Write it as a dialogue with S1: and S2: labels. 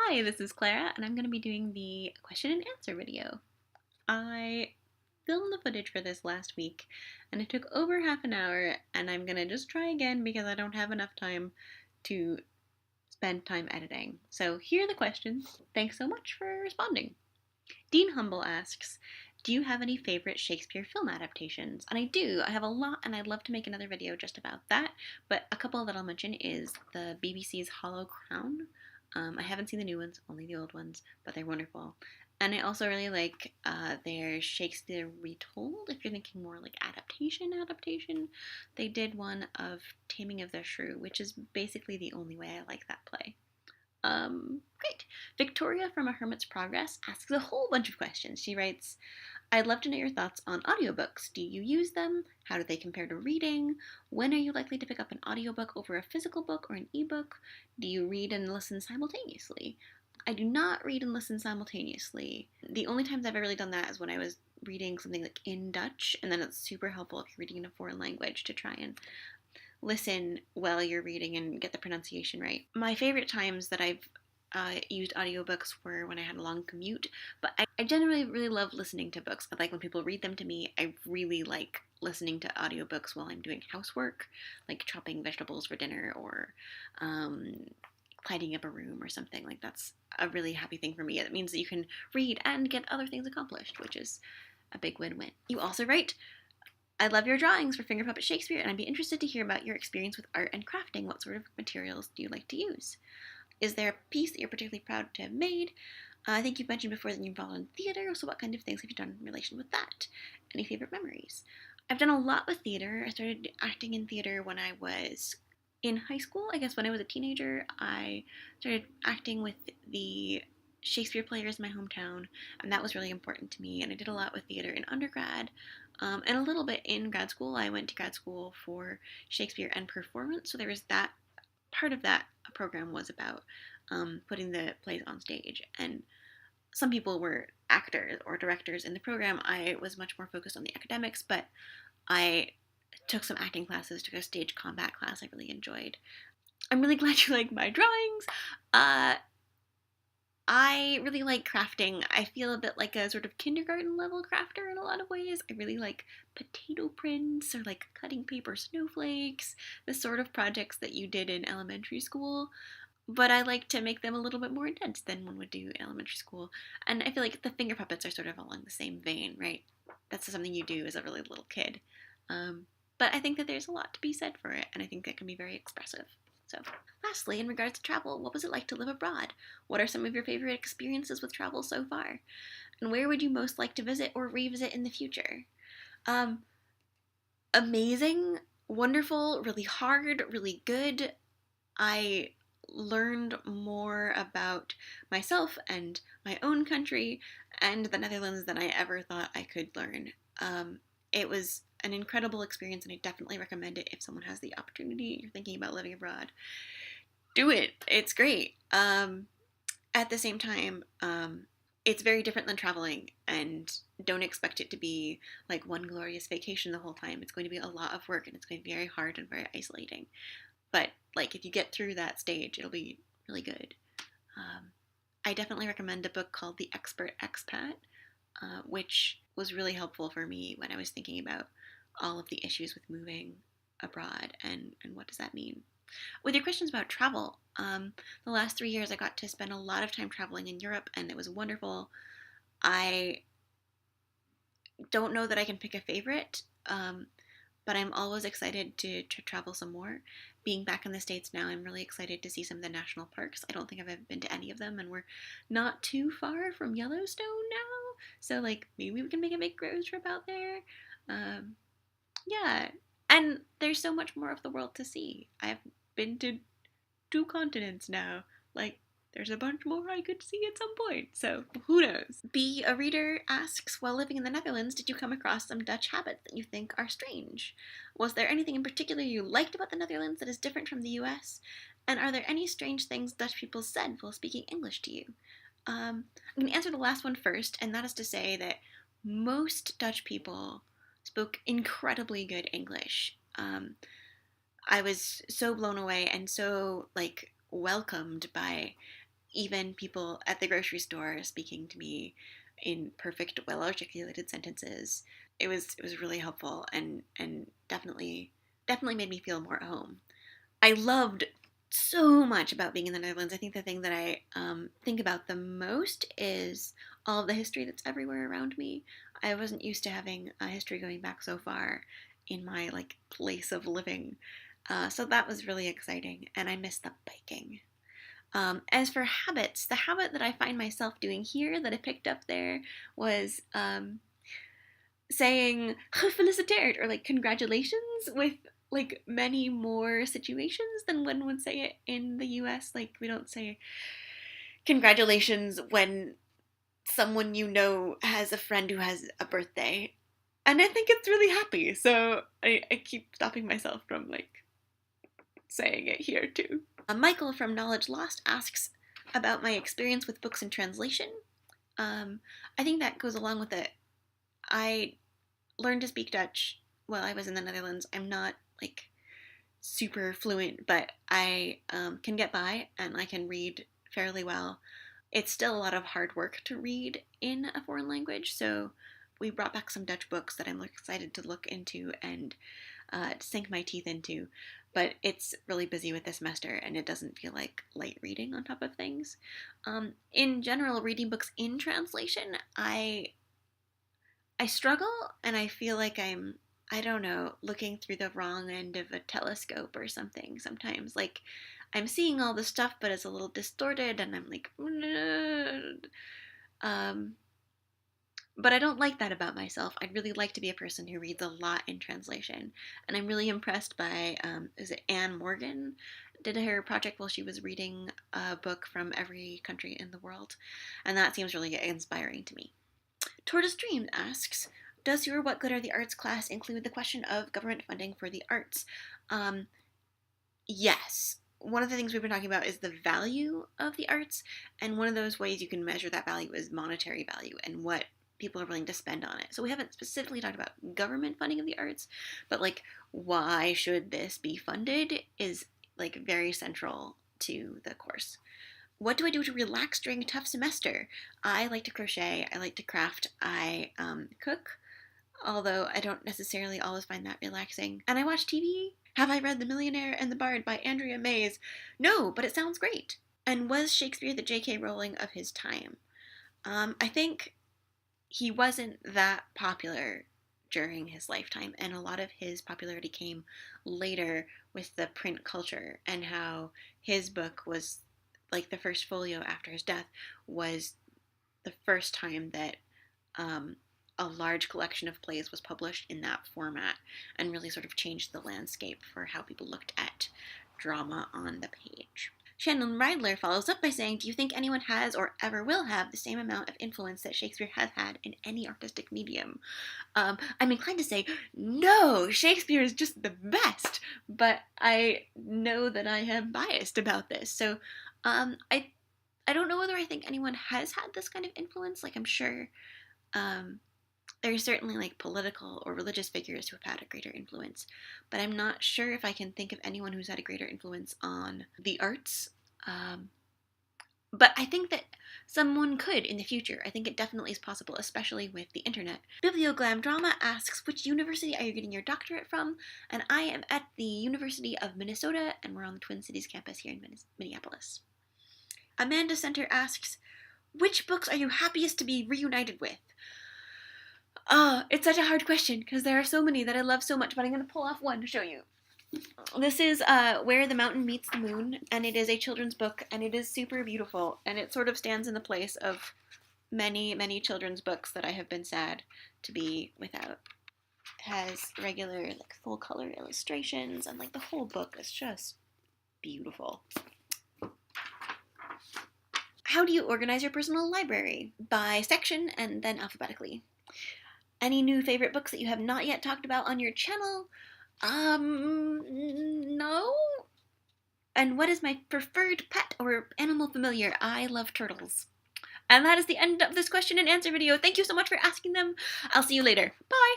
S1: Hi, this is Clara, and I'm going to be doing the question and answer video. I filmed the footage for this last week, and it took over half an hour, and I'm going to just try again because I don't have enough time to spend time editing. So here are the questions. Thanks so much for responding. Dean Humble asks, do you have any favorite Shakespeare film adaptations? And I do. I have a lot, and I'd love to make another video just about that, but a couple that I'll mention is the BBC's Hollow Crown. I haven't seen the new ones, only the old ones, but they're wonderful. And I also really like their Shakespeare Retold, if you're thinking more like adaptation. They did one of Taming of the Shrew, which is basically the only way I like that play. Great. Victoria from A Hermit's Progress asks a whole bunch of questions. She writes, I'd love to know your thoughts on audiobooks. Do you use them? How do they compare to reading? When are you likely to pick up an audiobook over a physical book or an ebook? Do you read and listen simultaneously? I do not read and listen simultaneously. The only times I've ever really done that is when I was reading something like in Dutch, and then it's super helpful if you're reading in a foreign language to try and listen while you're reading and get the pronunciation right. My favorite times that I've used audiobooks were when I had a long commute, but I generally really love listening to books. I like when people read them to me. I really like listening to audiobooks while I'm doing housework, like chopping vegetables for dinner or tidying up a room or something. Like that's a really happy thing for me. It means that you can read and get other things accomplished, which is a big win-win. You also write, I love your drawings for Finger Puppet Shakespeare, and I'd be interested to hear about your experience with art and crafting. What sort of materials do you like to use? Is there a piece that you're particularly proud to have made? I think you've mentioned before that you're involved in theater, so what kind of things have you done in relation with that? Any favorite memories? I've done a lot with theater. I started acting in theater when I was in high school. I guess when I was a teenager, I started acting with the Shakespeare players in my hometown, and that was really important to me. And I did a lot with theater in undergrad, and a little bit in grad school. I went to grad school for Shakespeare and performance, so there was that part of that program was about putting the plays on stage. And some people were actors or directors in the program. I was much more focused on the academics, but I took some acting classes, took a stage combat class I really enjoyed. I'm really glad you like my drawings. I really like crafting. I feel a bit like a sort of kindergarten level crafter in a lot of ways. I really like potato prints or like cutting paper snowflakes, the sort of projects that you did in elementary school. But I like to make them a little bit more intense than one would do in elementary school. And I feel like the finger puppets are sort of along the same vein, right? That's something you do as a really little kid. But I think that there's a lot to be said for it, and I think that can be very expressive. So, lastly, in regards to travel, what was it like to live abroad? What are some of your favorite experiences with travel so far? And where would you most like to visit or revisit in the future? Um, Amazing, wonderful, really hard, really good. I learned more about myself and my own country and the Netherlands than I ever thought I could learn. It was an incredible experience, and I definitely recommend it if someone has the opportunity. You're thinking about living abroad, do it. It's great. At the same time, it's very different than traveling, and don't expect it to be like one glorious vacation the whole time. It's going to be a lot of work, and it's going to be very hard and very isolating. But like if you get through that stage, it'll be really good. I definitely recommend a book called The Expert Expat, which was really helpful for me when I was thinking about all of the issues with moving abroad and what does that mean. With your questions about travel, the last 3 years I got to spend a lot of time traveling in Europe, and it was wonderful. I don't know that I can pick a favorite, but I'm always excited to travel some more. Being back in the States now, I'm really excited to see some of the national parks. I don't think I've ever been to any of them, and we're not too far from Yellowstone now. So, like, maybe we can make a big road trip out there. Yeah. And there's so much more of the world to see. I've been to 2 continents now. Like, there's a bunch more I could see at some point, so who knows? B, a reader asks, while living in the Netherlands, did you come across some Dutch habits that you think are strange? Was there anything in particular you liked about the Netherlands that is different from the US? And are there any strange things Dutch people said while speaking English to you? I'm going to answer the last one first, and that is to say that most Dutch people spoke incredibly good English. I was so blown away and so, like, welcomed by even people at the grocery store speaking to me in perfect, well-articulated sentences. It was really helpful and definitely made me feel more at home. I loved so much about being in the Netherlands. I think the thing that I think about the most is all of the history that's everywhere around me. I wasn't used to having a history going back so far in my like place of living, so that was really exciting, and I miss the biking. As for habits, the habit that I find myself doing here that I picked up there was saying "gefeliciteerd" or like congratulations with like many more situations than one would say it in the US. Like we don't say congratulations when someone you know has a friend who has a birthday. And I think it's really happy. So I keep stopping myself from like saying it here too. Michael from Knowledge Lost asks about my experience with books in translation. I think that goes along with it. I learned to speak Dutch while I was in the Netherlands. I'm not like super fluent, but I can get by and I can read fairly well. It's still a lot of hard work to read in a foreign language, so we brought back some Dutch books that I'm excited to look into and sink my teeth into. But it's really busy with this semester, and it doesn't feel like light reading on top of things. In general, reading books in translation, I struggle, and I feel like I don't know, looking through the wrong end of a telescope or something sometimes. Like, I'm seeing all the stuff, but it's a little distorted, and I'm like, but I don't like that about myself. I'd really like to be a person who reads a lot in translation. And I'm really impressed by, is it Anne Morgan? Did her project while she was reading a book from every country in the world. And that seems really inspiring to me. Tortoise Dream asks, does your What Good Are the Arts class include the question of government funding for the arts? Yes. One of the things we've been talking about is the value of the arts. And one of those ways you can measure that value is monetary value and what people are willing to spend on it. So we haven't specifically talked about government funding of the arts, but like why should this be funded is like very central to the course. What do I do to relax during a tough semester? I like to crochet, I like to craft, I cook, although I don't necessarily always find that relaxing. And I watch TV. Have I read The Millionaire and the Bard by Andrea Mays? No, but it sounds great. And was Shakespeare the J.K. Rowling of his time? I think he wasn't that popular during his lifetime, and a lot of his popularity came later with the print culture and how his book was like the first folio after his death was the first time that a large collection of plays was published in that format and really sort of changed the landscape for how people looked at drama on the page. Shannon Reidler follows up by saying, do you think anyone has or ever will have the same amount of influence that Shakespeare has had in any artistic medium? I'm inclined to say, no, Shakespeare is just the best, but I know that I am biased about this. So I don't know whether I think anyone has had this kind of influence. Like, I'm sure there's certainly like political or religious figures who have had a greater influence, but I'm not sure if I can think of anyone who's had a greater influence on the arts. But I think that someone could in the future. I think it definitely is possible, especially with the internet. Biblioglam Drama asks, which university are you getting your doctorate from? And I am at the University of Minnesota, and we're on the Twin Cities campus here in Minneapolis. Amanda Center asks, which books are you happiest to be reunited with? It's such a hard question because there are so many that I love so much, but I'm going to pull off one to show you. This is Where the Mountain Meets the Moon, and it is a children's book, and it is super beautiful, and it sort of stands in the place of many, many children's books that I have been sad to be without. It has regular, like, full-color illustrations, and, like, the whole book is just beautiful. How do you organize your personal library? By section and then alphabetically. Any new favorite books that you have not yet talked about on your channel? No. And what is my preferred pet or animal familiar? I love turtles. And that is the end of this question and answer video. Thank you so much for asking them. I'll see you later. Bye.